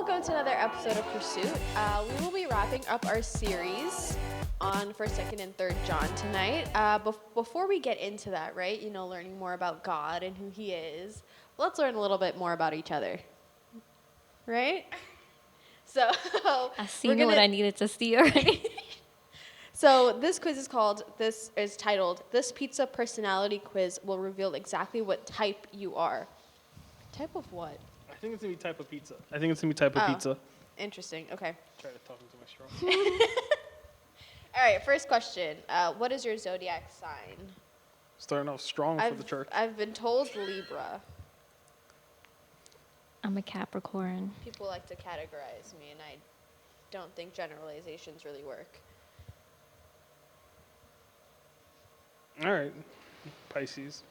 welcome to another episode of Pursuit. We will be wrapping up our series on 1st, 2nd, and 3rd John tonight. Before we get into that, right, learning more about God and who he is, let's learn a little bit more about each other, right? So, I seen what I needed to see already. So this quiz is titled, This Pizza Personality Quiz Will Reveal Exactly What Type You Are. Type of what? I think it's going to be type of pizza. Interesting. Okay. Try to talk into my straw. All right, first question. What is your zodiac sign? Starting off strong for the church. I've been told Libra. I'm a Capricorn. People like to categorize me, and I don't think generalizations really work. All right. Pisces.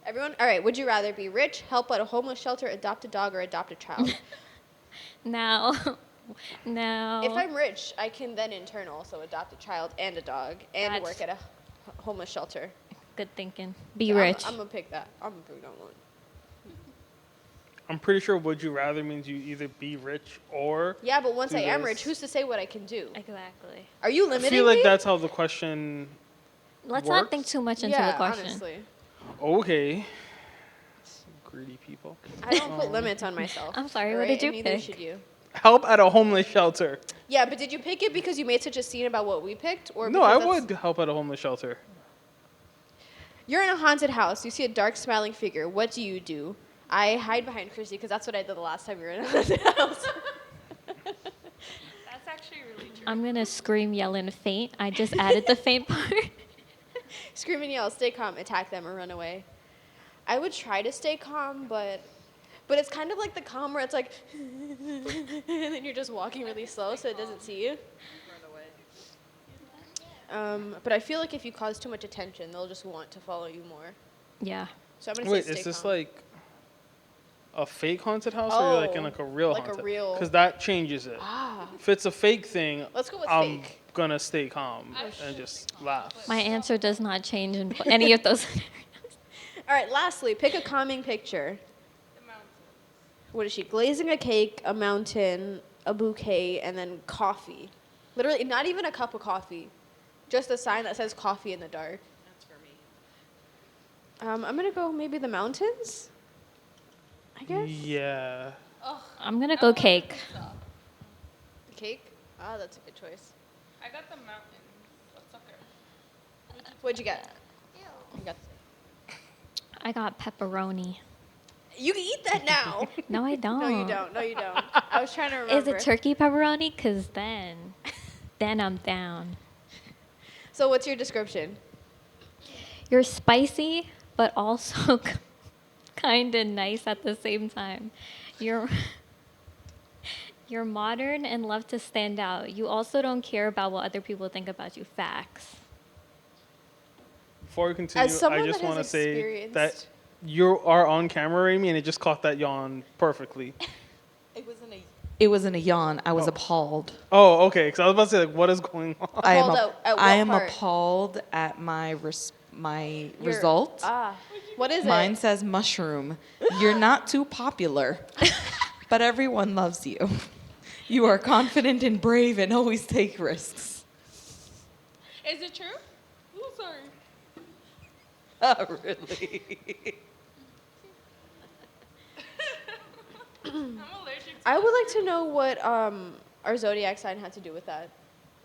Everyone? All right, would you rather be rich, help at a homeless shelter, adopt a dog, or adopt a child? Now. If I'm rich, I can then in turn also adopt a child and a dog and work at a homeless shelter. Good thinking. Be rich. I'm going to pick that. I'm going to pick that one. I'm pretty sure would you rather means you either be rich or... Yeah, but once do I am this. rich, who's to say what I can do? Exactly. Are you I limiting feel like me? that's how the question Let's works. not think too much into the question. Honestly. Okay. Greedy people. I don't put limits on myself. I'm sorry, what right? did you And neither pick? should you. Help at a homeless shelter. Yeah, but did you pick it because you made such a scene about what we picked? Or No, because I that's- would help at a homeless shelter. You're in a haunted house. You see a dark, smiling figure. What do? I hide behind Chrissy because that's what I did the last time we were in a haunted house. That's actually really true. I'm going to scream, yell, and faint. I just added the faint part. Scream and yell, stay calm, attack them, or run away. I would try to stay calm, but it's kind of like the calm where it's like, and then you're just walking really slow so it doesn't see you. But I feel like if you cause too much attention, they'll just want to follow you more. Yeah. So I'm gonna Wait, say stay is this calm. like a fake haunted house or you're like in like a real like a haunted? real- Because that changes it. Ah, If it's a fake thing, let's go with I'm fake. gonna stay calm and just laugh. My answer does not change in any of those scenarios. All right, lastly, pick a calming picture. The mountain. What is she? Glazing a cake, a mountain, a bouquet, and then coffee. Literally, not even a cup of coffee. Just a sign that says coffee in the dark. That's for me. I'm going to go maybe the mountains, I guess. Yeah. I'm going to go cake. The cake? Ah, that's a good choice. I got the mountain. What's sucker? What'd you get? You got. I got pepperoni. You can eat that now. No, I don't. No, you don't. No, you don't. I was trying to remember. Is it turkey pepperoni? Because then I'm down. So what's your description? You're spicy, but also kind of nice at the same time. You're modern and love to stand out. You also don't care about what other people think about you. Facts. Before we continue, As someone I just that has want to say experienced- that you are on camera, Amy, and it just caught that yawn perfectly. It wasn't a yawn. I was Oh. appalled. Oh, okay. Because I was about to say, like, what is going on? I am, Appalled at what I am part? appalled at my Your- result. Ah, what is Mine it? says mushroom. You're not too popular, but everyone loves you. You are confident and brave and always take risks. Is it true? Oh, sorry. Oh, really? I'm allergic to I would like to know what our zodiac sign had to do with that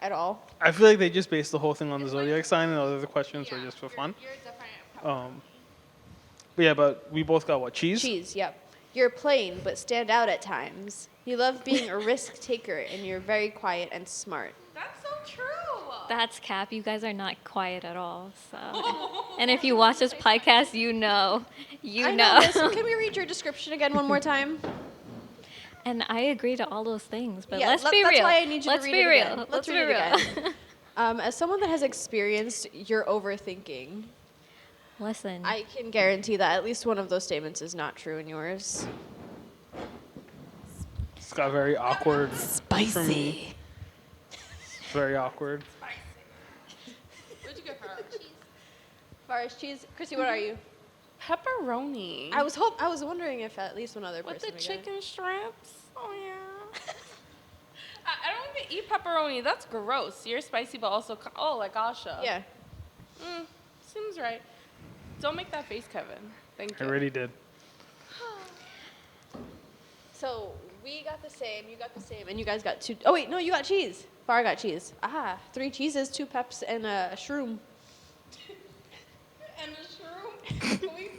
at all. I feel like they just based the whole thing on the zodiac sign, and the other questions were just for fun. You're definitely But yeah, but we both got what? Cheese? Cheese, yep. You're plain, but stand out at times. You love being a risk taker, and you're very quiet and smart. That's so true. That's cap. You guys are not quiet at all. So, and if you watch this podcast, you know. I know this. Can we read your description again one more time? And I agree to all those things, but Yeah, let's be that's real. why I need you let's to read be it real. again. Let's be read real. it again. As someone that has experienced your overthinking, Listen, I can guarantee that at least one of those statements is not true in yours. It's got very awkward. For me. Spicy. It's very awkward. Where'd you get from? Forest cheese. Chrissy, what are you? pepperoni. I was wondering if at least one other with person the would get it. chicken strips. Oh yeah. I don't even eat pepperoni. That's gross. You're spicy, but also like Asha. Yeah. Seems right. Don't make that face, Kevin. Thank I you. already did. So we got the same, you got the same, and you guys got 2. Oh wait, no, you got cheese. Farah got cheese. 3 cheeses, 2 peps, and a shroom. And a shroom. Can we?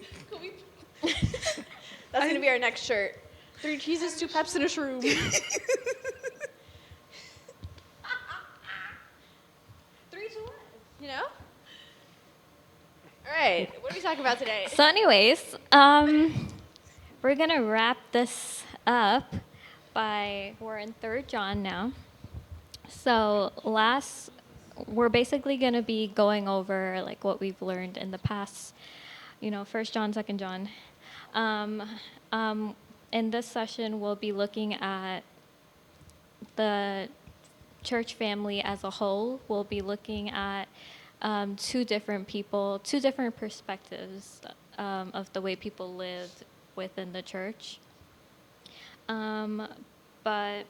That's gonna be our next shirt. 3 cheeses, 2 peps, and a shroom. 3, 2, 1. You know? All right. What are we talking about today? So, anyways, we're gonna wrap this up we're in 3rd John now. So we're basically gonna be going over like what we've learned in the past, 1st John, 2nd John. In this session, we'll be looking at the church family as a whole. We'll be looking at 2 different people, 2 different perspectives of the way people live within the church. But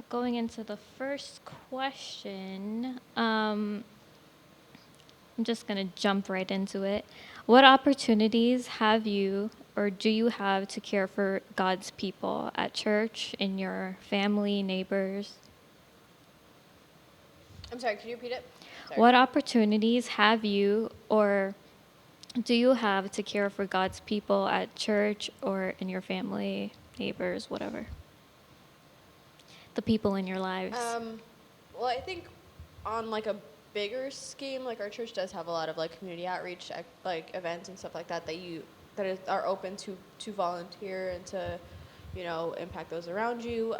going into the first question, I'm just going to jump right into it. What opportunities have you or do you have to care for God's people at church, in your family, neighbors? I'm sorry, could you repeat it? Sorry. What opportunities have you or do you have to care for God's people at church or in your family, neighbors, whatever? The people in your lives. Well, I think on like a bigger scheme, like our church does have a lot of like community outreach, like events and stuff like that are open to volunteer and to, impact those around you.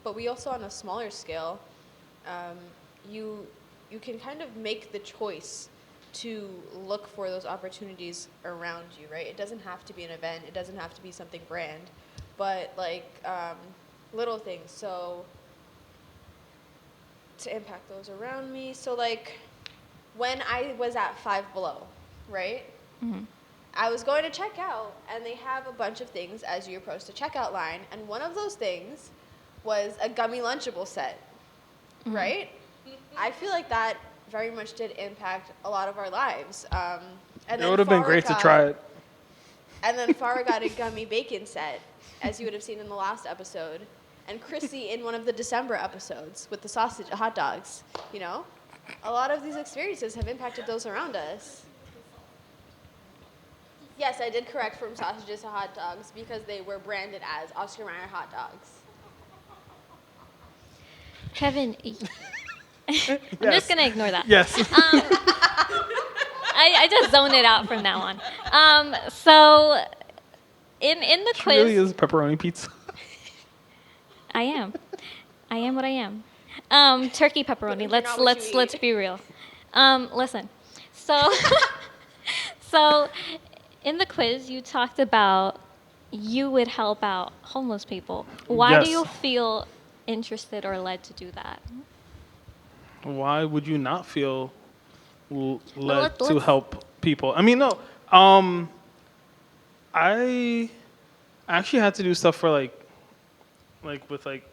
But we also, on a smaller scale, you can kind of make the choice to look for those opportunities around you, right? It doesn't have to be an event. It doesn't have to be something brand, but like little things. So to impact those around me. So like when I was at Five Below, right? Mm-hmm. I was going to check out, and they have a bunch of things as you approach the checkout line, and one of those things was a gummy Lunchable set, right? I feel like that very much did impact a lot of our lives. And It would have been great to try it. And then Farah got a gummy bacon set, as you would have seen in the last episode, and Chrissy in one of the December episodes with the hot dogs. A lot of these experiences have impacted those around us. Yes, I did correct from sausages to hot dogs because they were branded as Oscar Mayer hot dogs. Kevin, I'm Yes. just going to ignore that. Yes. I just zone it out from now on. So in the She quiz, really is pepperoni pizza. I am what I am. Turkey pepperoni. You're not what you Let's eat. be real. Listen. So so in the quiz, you talked about you would help out homeless people. Why do Yes. you feel interested or led to do that? Why would you not feel led let's- to help people? I mean, no. I actually had to do stuff for like with like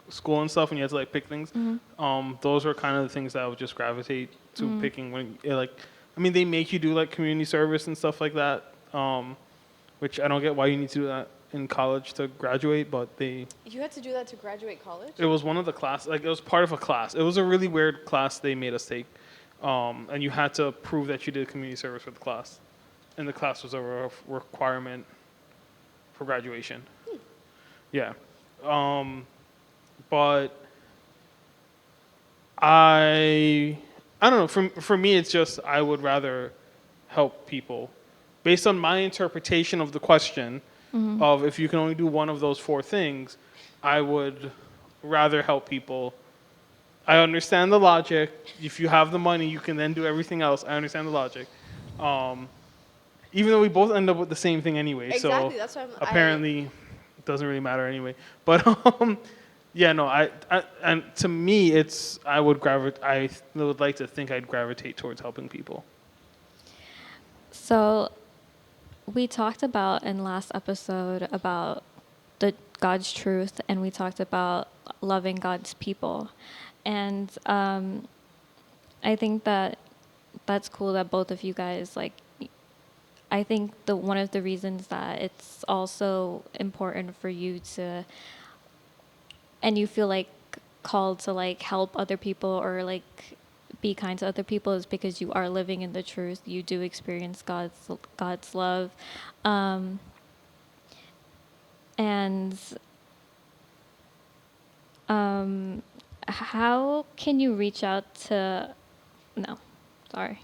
school and stuff, and you had to like pick things. Those were kind of the things that I would just gravitate to picking when they make you do like community service and stuff like that, which I don't get why you need to do that in college to graduate, but You had to do that to graduate college? it was one of the class, like it was part of a class. It was a really weird class they made us take, and you had to prove that you did community service with the class, and the class was a requirement for graduation. Yeah, but I don't know. For me, it's just I would rather help people, based on my interpretation of the question. Of if you can only do one of those 4 things, I would rather help people. I understand the logic. If you have the money, you can then do everything else. I understand the logic. Even though we both end up with the same thing anyway, Exactly, so that's why apparently it doesn't really matter anyway. But yeah, no, and to me, I would like to think I'd gravitate towards helping people. So we talked about in last episode about the God's truth, and we talked about loving God's people. And I think that that's cool that both of you guys like. I think the one of the reasons that it's also important for you to, and you feel like called to like help other people or like be kind to other people is because you are living in the truth. You do experience God's love, and how can you reach out to? No, sorry,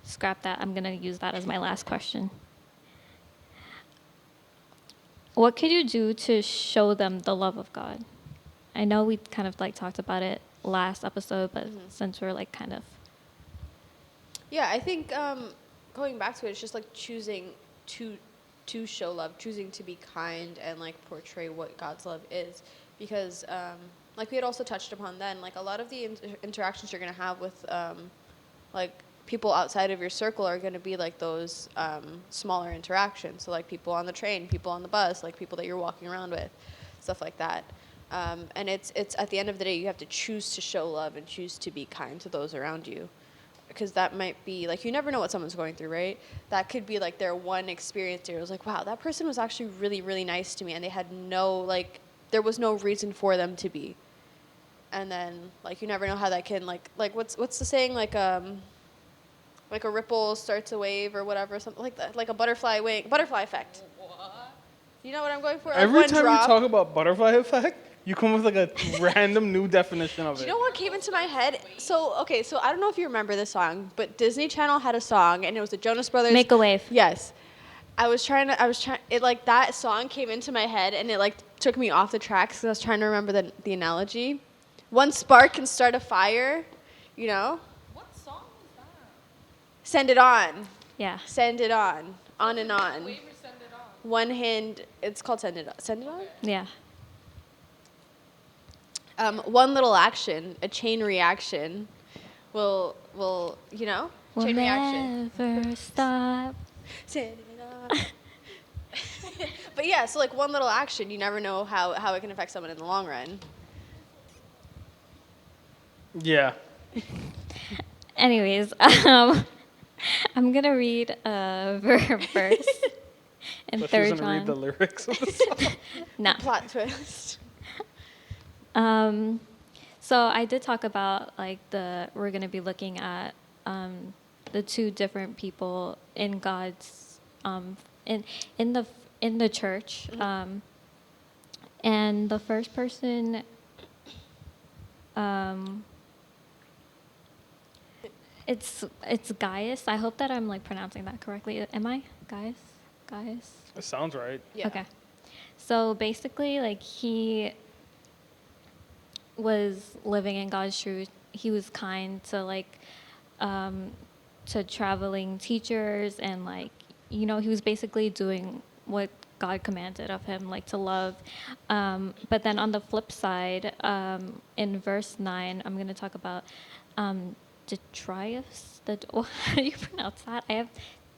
scrap that. I'm gonna use that as my last question. What could you do to show them the love of God? I know we kind of like talked about it last episode, but since we're like kind of Yeah, I think going back to it, it's just like choosing to show love, choosing to be kind and like portray what God's love is, because like we had also touched upon then, like a lot of the interactions you're gonna have with like people outside of your circle are gonna be like those smaller interactions. So like people on the train, people on the bus, like people that you're walking around with, stuff like that. And it's at the end of the day, you have to choose to show love and choose to be kind to those around you, because that might be like, you never know what someone's going through, right? That could be like their one experience where it was like, wow, that person was actually really, really nice to me, and they had no, like, there was no reason for them to be. And then like you never know how that can like what's the saying, like a ripple starts a wave or whatever, something like that, like a butterfly effect. You know what I'm going for? Like Every one time drop. you talk about butterfly effect, you come with like a random new definition of Do it. you know what came into my head? So I don't know if you remember this song, but Disney Channel had a song, and it was the Jonas Brothers. make a wave. Yes. I was trying, it like that song came into my head, and it like took me off the tracks because I was trying to remember the analogy. One spark can start a fire, you know? What song is that? Send it on. Yeah. Send it on and on. Wave or send it on? One hand, it's called Send It On. Send It On? Yeah. One little action, a chain reaction, will you know? We'll Chain reaction. never stop. Send it on. But yeah, so like one little action, you never know how it can affect someone in the long run. Yeah. Anyways, I'm gonna read a verse in But she was Third gonna read the John. lyrics of the song. No. Plot twist. So I did talk about like we're gonna be looking at the two different people in God's in the church, and the first person. It's Gaius. I hope that I'm like pronouncing that correctly. Am I Gaius? Gaius. That sounds right. Yeah. Okay. So basically, like he was living in God's truth. He was kind to like to traveling teachers, and like he was basically doing what God commanded of him, like to love. But then on the flip side, in verse 9, I'm going to talk about Detrius. How do you pronounce that?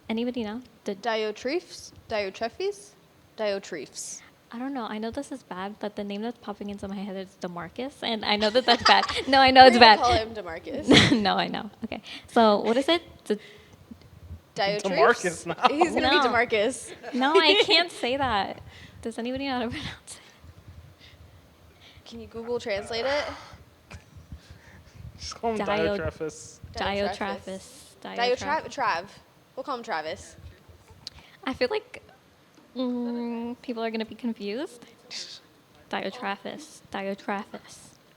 Anybody know? Diotrephes? Diotrephes. I don't know. I know this is bad, but the name that's popping into my head is DeMarcus, and I know that that's bad. No, I know it's We're gonna bad. call him DeMarcus. No, I know. Okay. So what is it? Diotrephes? DeMarcus now. He's gonna No. be DeMarcus. No, I can't say that. Does anybody know how to pronounce it? Can you Google translate it? Just call him Dio- Diotrephes. Diotrephes. Trav. We'll call him Travis. I feel like people are going to be confused. Diotrephes.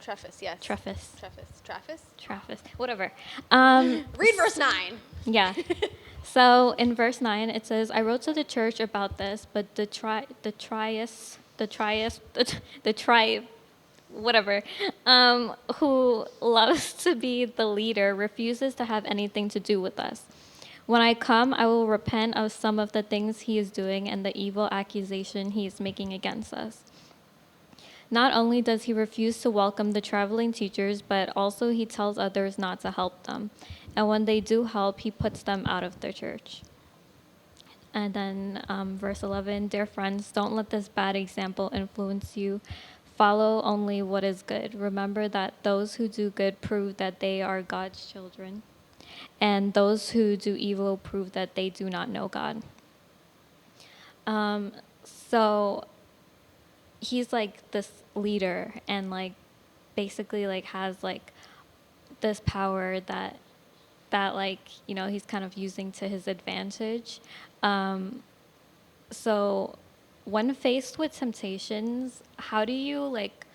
Travis, yes. Travis. Whatever. Read verse 9. Yeah. So in verse 9 it says, "I wrote to the church about this, but whatever, who loves to be the leader, refuses to have anything to do with us. When I come, I will repent of some of the things he is doing and the evil accusation he is making against us. Not only does he refuse to welcome the traveling teachers, but also he tells others not to help them. And when they do help, he puts them out of the church." And then verse 11, dear friends, don't let this bad example influence you. Follow only what is good. Remember that those who do good prove that they are God's children, and those who do evil prove that they do not know God. So he's like this leader and like basically like has like this power that like, you know, he's kind of using to his advantage. So when faced with temptations, how do you like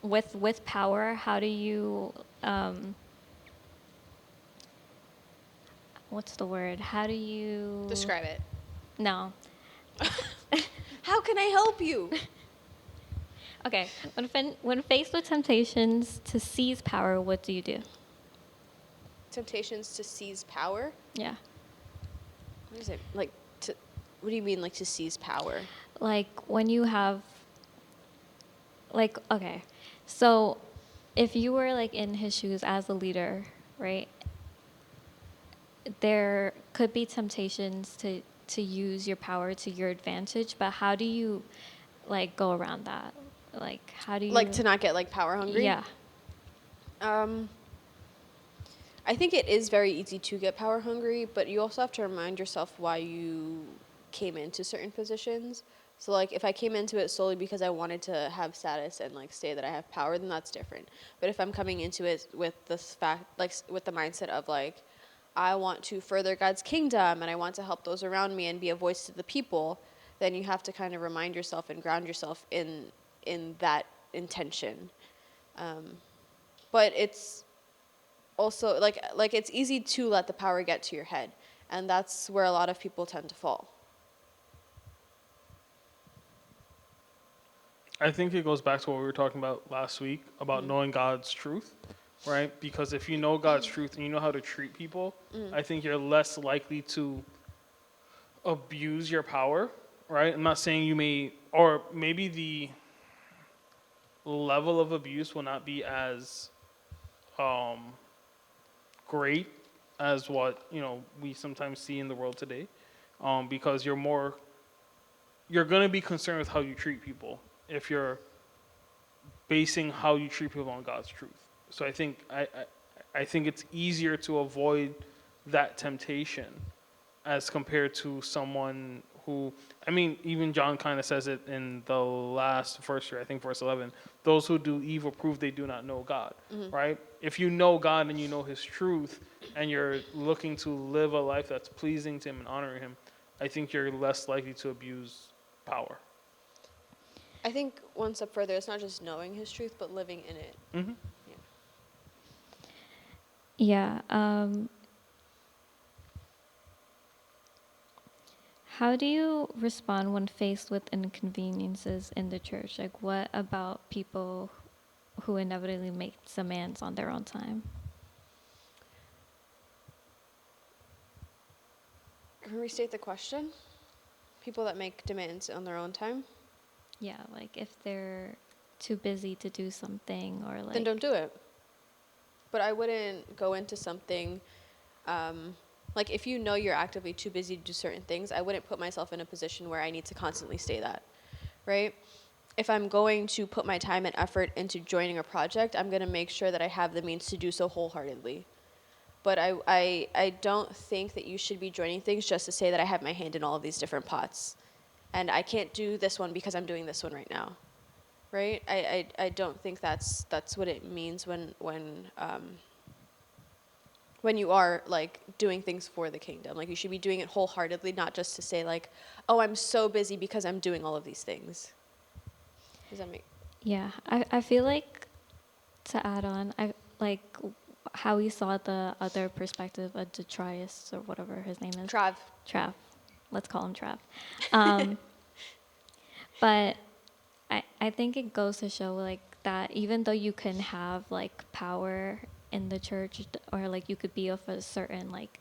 with power, how do you what's the word? How do you Describe it. No. How can I help you? Okay. When faced with temptations to seize power, what do you do? Temptations to seize power? Yeah. What is it? Like, what do you mean, like, to seize power? Like when you have like okay. So if you were like in his shoes as a leader, right? There could be temptations to use your power to your advantage, but how do you like go around that? Like how do you Like, to not get, like, power hungry? Yeah. I think it is very easy to get power hungry, but you also have to remind yourself why you came into certain positions. So, like, if I came into it solely because I wanted to have status and, like, say that I have power, then that's different. But if I'm coming into it with this fact, like, with the mindset of, like, I want to further God's kingdom and I want to help those around me and be a voice to the people, then you have to kind of remind yourself and ground yourself in that intention. But it's also like it's easy to let the power get to your head, and that's where a lot of people tend to fall. I think it goes back to what we were talking about last week about knowing God's truth, right? Because if you know God's truth and you know how to treat people, I think you're less likely to abuse your power, right? I'm not saying you may, or maybe the level of abuse will not be as great as what, you know, we sometimes see in the world today, because you're going to be concerned with how you treat people if you're basing how you treat people on God's truth. So I think it's easier to avoid that temptation as compared to someone who, I mean, even John kind of says it in the last verse here, I think verse 11, those who do evil prove they do not know God, right? If you know God and you know his truth and you're looking to live a life that's pleasing to him and honoring him, I think you're less likely to abuse power. I think one step further, it's not just knowing his truth, but living in it. Mm-hmm. Yeah. Yeah. How do you respond when faced with inconveniences in the church? Like, what about people who inevitably make demands on their own time? Can we restate the question? People that make demands on their own time? Yeah, like if they're too busy to do something or like. Then don't do it. But I wouldn't go into something, like if you know you're actively too busy to do certain things, I wouldn't put myself in a position where I need to constantly stay that, right? If I'm going to put my time and effort into joining a project, I'm going to make sure that I have the means to do so wholeheartedly. But I don't think that you should be joining things just to say that I have my hand in all of these different pots. And I can't do this one because I'm doing this one right now. Right? I don't think that's what it means when you are like doing things for the kingdom. Like you should be doing it wholeheartedly, not just to say like, oh, I'm so busy because I'm doing all of these things. Does that make? Yeah, I feel like to add on, I like how we saw the other perspective of Detrius or whatever his name is. Trav. Let's call him Trav. But I think it goes to show like that even though you can have like power in the church or like you could be of a certain like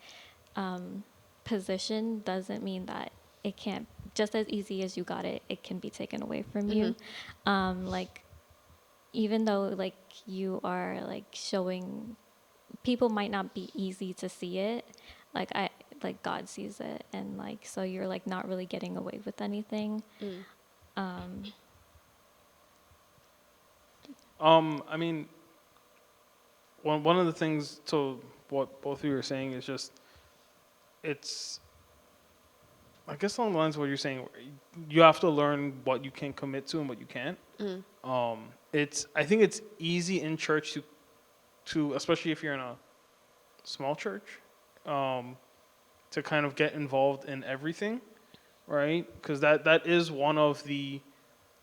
position doesn't mean that it can't, just as easy as you got it, it can be taken away from you. Like even though like you are like showing people might not be easy to see it. Like God sees it, and like so you're like not really getting away with anything. I mean, one of the things to what both of you are saying is just, it's, I guess along the lines of what you're saying, you have to learn what you can commit to and what you can't. I think it's easy in church to especially if you're in a small church, to kind of get involved in everything, right? Because that is one of the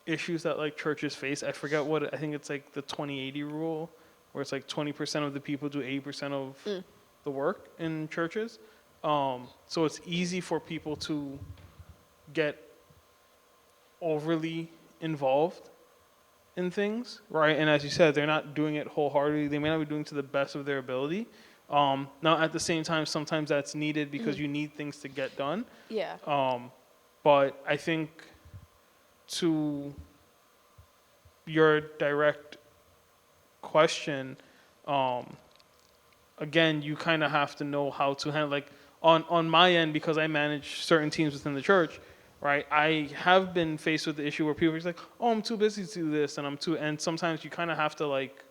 issues that like churches face. I forget I think it's like the 20-80 rule, where it's like 20% of the people do 80% of the work in churches. So it's easy for people to get overly involved in things, right? And as you said, they're not doing it wholeheartedly. They may not be doing it to the best of their ability. Now, at the same time, sometimes that's needed because you need things to get done. Yeah. But I think to your direct question, again, you kind of have to know how to handle, like on my end, because I manage certain teams within the church, right? I have been faced with the issue where people are just like, oh, I'm too busy to do this, and sometimes you kind of have to like,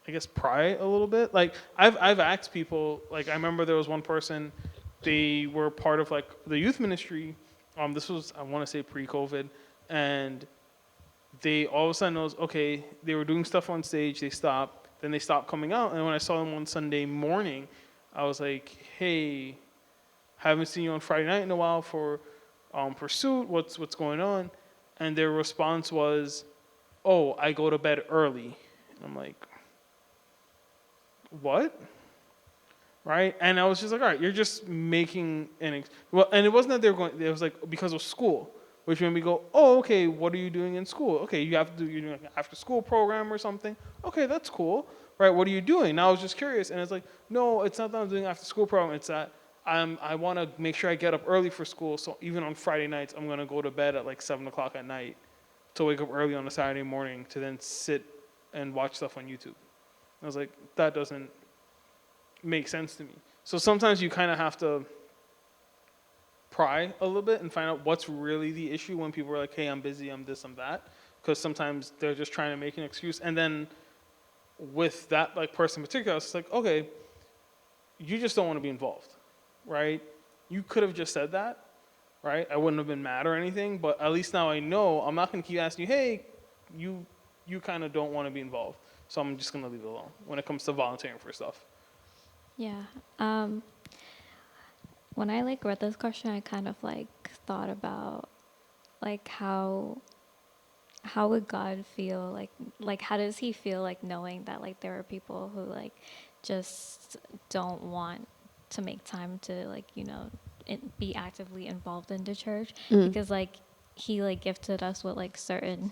I guess, pry a little bit. Like I've asked people, like I remember there was one person, they were part of like the youth ministry. This was, I want to say, pre-COVID, and they all of a sudden knows, okay, they were doing stuff on stage, they stopped, then they stopped coming out, and when I saw them on Sunday morning, I was like, hey, haven't seen you on Friday night in a while for Pursuit, what's going on? And their response was, oh, I go to bed early. And I'm like, what? Right? And I was just like, all right, you're just making well, and it wasn't that they were going, it was like because of school, which made me go, oh, okay, what are you doing in school? Okay, you're doing like an after school program or something. Okay, that's cool. Right? What are you doing? Now I was just curious, and it's like, no, it's not that I'm doing after school program. It's that I want to make sure I get up early for school. So even on Friday nights, I'm gonna go to bed at like 7:00 at night to wake up early on a Saturday morning to then sit and watch stuff on YouTube. I was like, that doesn't make sense to me. So sometimes you kind of have to pry a little bit and find out what's really the issue when people are like, hey, I'm busy, I'm this, I'm that. Because sometimes they're just trying to make an excuse. And then with that like person in particular, it's like, okay, you just don't want to be involved, right? You could have just said that, right? I wouldn't have been mad or anything, but at least now I know I'm not going to keep asking you, hey, you kind of don't want to be involved. So I'm just going to leave it alone when it comes to volunteering for stuff. Yeah. When I like read this question, I kind of like thought about like how would God feel like how does he feel like knowing that like there are people who like just don't want to make time to like, you know, be actively involved in the church because like he like gifted us with like certain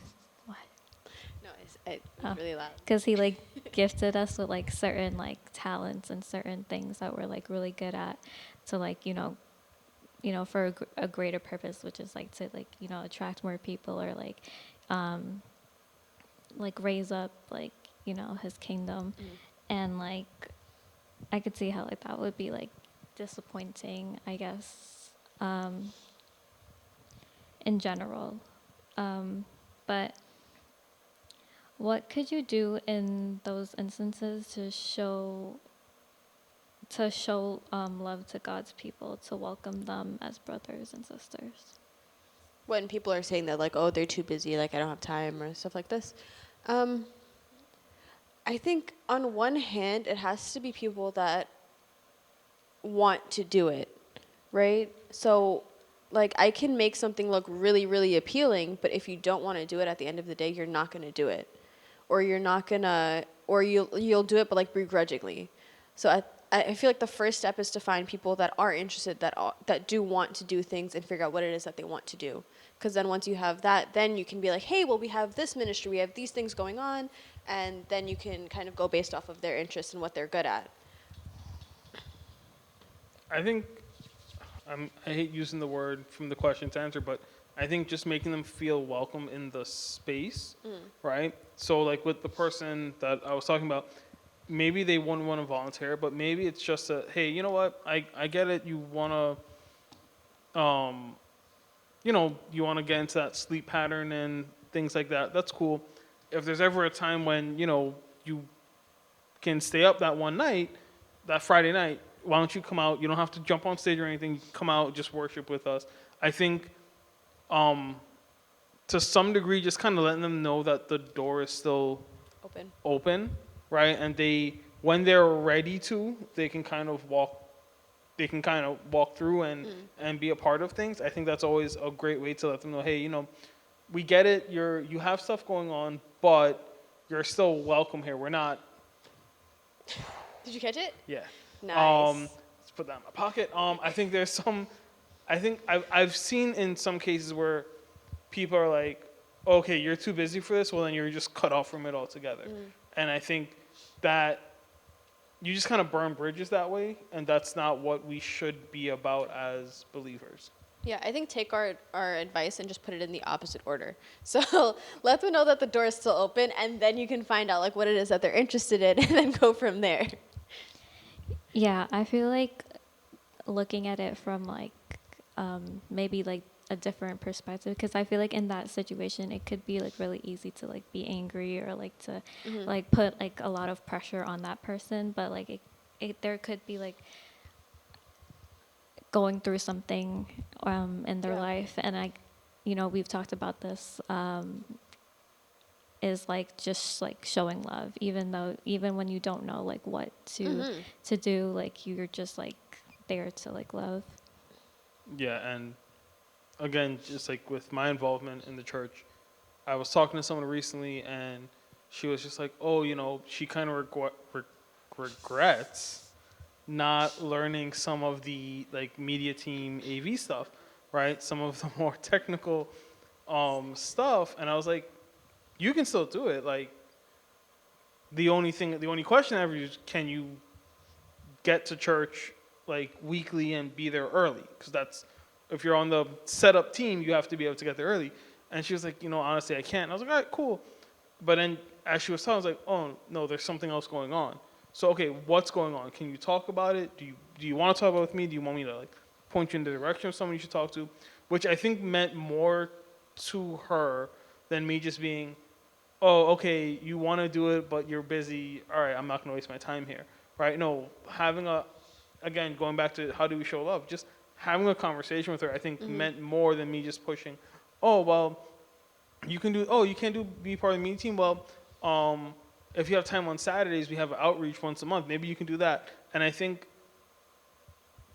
No, it's really loud. because he like gifted us with like certain like talents and certain things that we're like really good at to like you know for a greater purpose, which is like to like you know attract more people or like raise up like you know his kingdom. And like I could see how like that would be like disappointing, I guess, in general, but what could you do in those instances to show love to God's people, to welcome them as brothers and sisters? When people are saying that, like, oh, they're too busy, like, I don't have time or stuff like this, I think on one hand, it has to be people that want to do it, right? So, like, I can make something look really, really appealing, but if you don't want to do it at the end of the day, you're not going to do it. Or you're not going to, or you'll do it, but, like, begrudgingly. So I feel like the first step is to find people that are interested, that do want to do things and figure out what it is that they want to do. Because then once you have that, then you can be like, hey, well, we have this ministry, we have these things going on, and then you can kind of go based off of their interests and what they're good at. I think, I hate using the word from the question to answer, but I think just making them feel welcome in the space, right? So like with the person that I was talking about, maybe they wouldn't want to volunteer, but maybe it's just a, hey, you know what? I get it. You want to, you want to get into that sleep pattern and things like that. That's cool. If there's ever a time when, you can stay up that one night, that Friday night, why don't you come out? You don't have to jump on stage or anything. You come out, just worship with us. I think, to some degree, just kind of letting them know that the door is still open, right? And when they're ready to, they can kind of walk through and be a part of things. I think that's always a great way to let them know, hey, we get it. You have stuff going on, but you're still welcome here. We're not. Did you catch it? Yeah. Nice. Let's put that in my pocket. I think there's some. I think I've seen in some cases where people are like, okay, you're too busy for this. Well, then you're just cut off from it altogether. And I think that you just kind of burn bridges that way, and that's not what we should be about as believers. Yeah, I think take our advice and just put it in the opposite order. So let them know that the door is still open, and then you can find out like what it is that they're interested in, and then go from there. Yeah, I feel like looking at it from like maybe like a different perspective, because I feel like in that situation it could be like really easy to like be angry or like to like put like a lot of pressure on that person, but like it there could be like going through something in their life, and we've talked about this, is like just like showing love, even when you don't know like what to do, like you're just like there to like love. Yeah, and again, just like with my involvement in the church, I was talking to someone recently, and she was just like, oh, she kind of regrets not learning some of the like media team AV stuff, right? Some of the more technical stuff. And I was like, you can still do it. Like the only question ever is, can you get to church like weekly and be there early? Because that's, if you're on the setup team, you have to be able to get there early. And she was like, honestly, I can't. And I was like, all right, cool. But then as she was talking, I was like, oh no, there's something else going on. So, okay, what's going on? Can you talk about it? Do you want to talk about it with me? Do you want me to like point you in the direction of someone you should talk to? Which I think meant more to her than me just being, oh, okay, you want to do it, but you're busy. All right, I'm not going to waste my time here, right? No, again, going back to how do we show love, just having a conversation with her, I think meant more than me just pushing, oh, well, you can't be part of the meeting team. Well, if you have time on Saturdays, we have outreach once a month. Maybe you can do that. And I think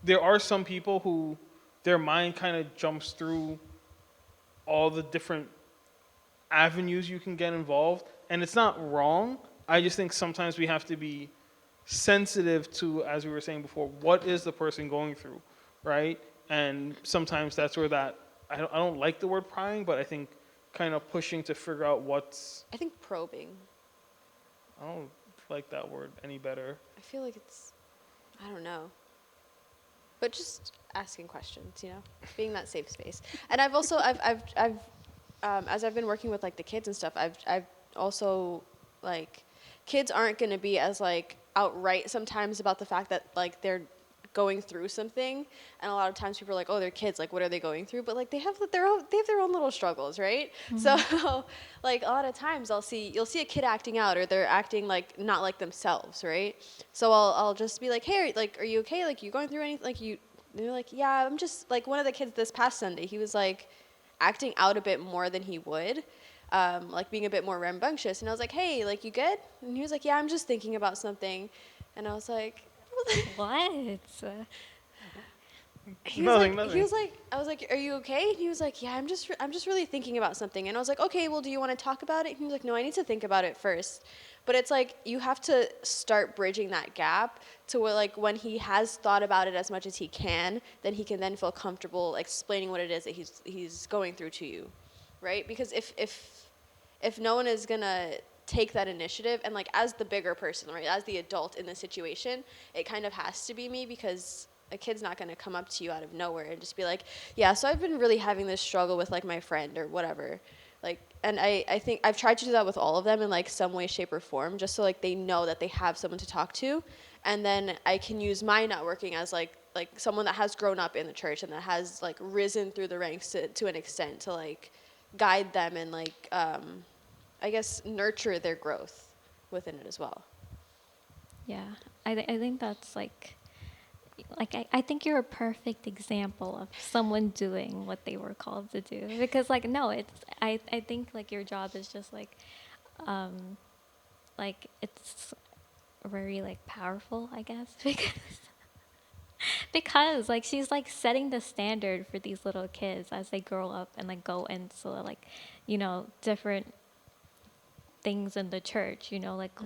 there are some people who their mind kind of jumps through all the different avenues you can get involved. And it's not wrong. I just think sometimes we have to be sensitive to, as we were saying before, what is the person going through, right? And sometimes that's where I don't like the word prying, but I think kind of pushing to figure out I think probing. I don't like that word any better. I feel like I don't know. But just asking questions, being that safe space. And I've also, as I've been working with like the kids and stuff, I've also like, kids aren't going to be as like outright sometimes about the fact that like they're going through something, and a lot of times people are like, oh, they're kids, like what are they going through? But like they have their own little struggles, right? So like a lot of times you'll see a kid acting out, or they're acting like not like themselves, right? So I'll just be like, hey, like are you okay? Like you going through anything? Like they're like, yeah, I'm just like, one of the kids this past Sunday, he was like acting out a bit more than he would, like being a bit more rambunctious, and I was like, hey, like you good? And he was like, yeah, I'm just thinking about something. And I was like, What? Nothing. He was like, I was like, are you okay? And he was like, yeah, I'm just really thinking about something. And I was like, okay, well, do you want to talk about it? And he was like, no, I need to think about it first. But it's like, you have to start bridging that gap to where like when he has thought about it as much as he can, then he can then feel comfortable explaining what it is that he's going through to you, right? Because if no one is gonna take that initiative, and like as the bigger person, right, as the adult in the situation, it kind of has to be me, because a kid's not going to come up to you out of nowhere and just be like, yeah, so I've been really having this struggle with like my friend or whatever. Like, and I think I've tried to do that with all of them in like some way, shape, or form, just so like they know that they have someone to talk to, and then I can use my networking as like someone that has grown up in the church and that has like risen through the ranks to an extent to like guide them and like I guess nurture their growth within it as well. Yeah, I think that's I think you're a perfect example of someone doing what they were called to do. Because like no, I think like your job is just like it's very like powerful, I guess, because like she's like setting the standard for these little kids as they grow up and like go into like, different things in the church, like,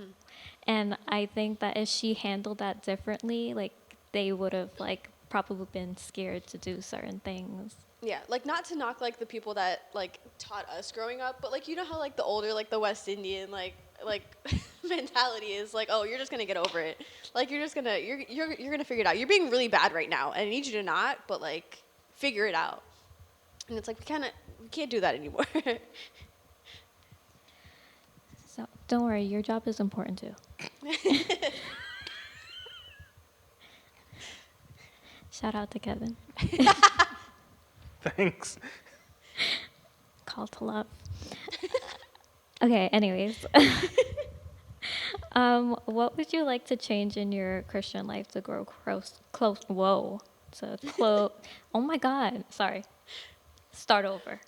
and I think that if she handled that differently, like they would have like probably been scared to do certain things. Yeah, like not to knock like the people that like taught us growing up, but like you know how like the older like the West Indian like mentality is like, oh, you're just gonna get over it. Like you're just gonna you're gonna figure it out. You're being really bad right now, and I need you to not, but like figure it out. And it's like we can't do that anymore. So don't worry, your job is important too. Shout out to Kevin. Thanks. Call to love. Okay, anyways. What would you like to change in your Christian life to grow close? Whoa. Oh my God. Sorry. Start over.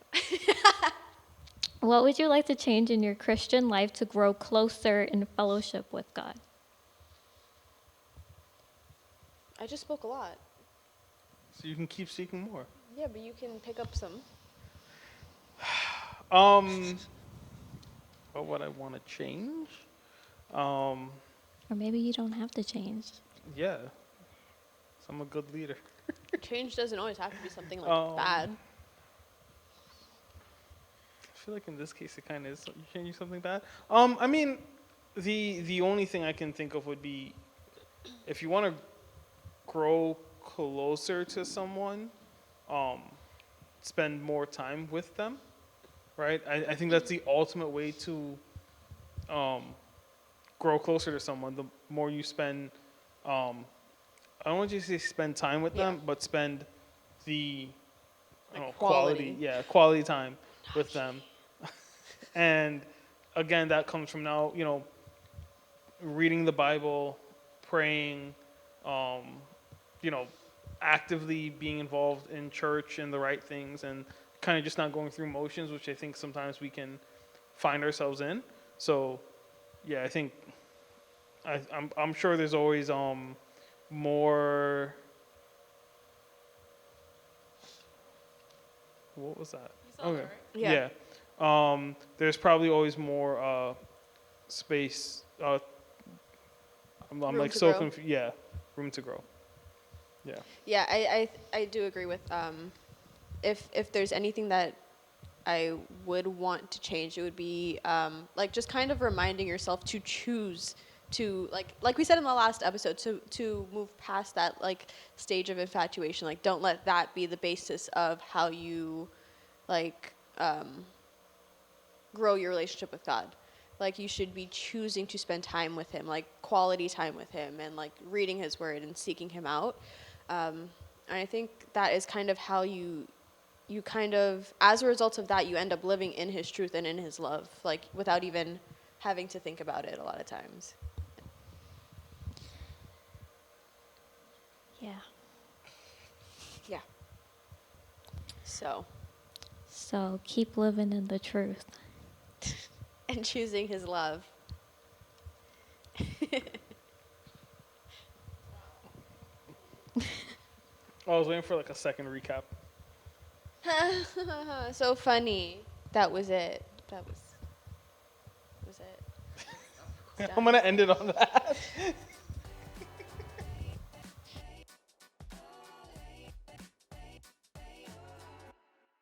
What would you like to change in your Christian life to grow closer in fellowship with God? I just spoke a lot. So you can keep seeking more. Yeah, but you can pick up some. What would I want to change? Or maybe you don't have to change. Yeah. So I'm a good leader. Change doesn't always have to be something like bad. I feel like in this case it kind of is changing something bad. I mean, the only thing I can think of would be if you want to grow closer to someone, spend more time with them, right? I think that's the ultimate way to grow closer to someone. The more you spend, I don't want you to say spend time with them, but spend the quality time with them. And again, that comes from now, reading the Bible, praying, actively being involved in church and the right things, and kind of just not going through motions, which I think sometimes we can find ourselves in. So, yeah, I think I'm sure there's always more. What was that? Okay. Yeah. There's probably always more space. I'm Room like to so grow. confused. Yeah, room to grow. Yeah. Yeah, I do agree with if there's anything that I would want to change, it would be like just kind of reminding yourself to choose to like we said in the last episode to move past that like stage of infatuation. Like don't let that be the basis of how you like grow your relationship with God. Like you should be choosing to spend time with him, like quality time with him, and like reading his word and seeking him out. And I think that is kind of how you kind of, as a result of that, you end up living in his truth and in his love, like without even having to think about it a lot of times. Yeah. Yeah. So, Keep living in the truth. and choosing his love. I was waiting for like a second recap. So funny. That was it. That was it. I'm gonna end it on that.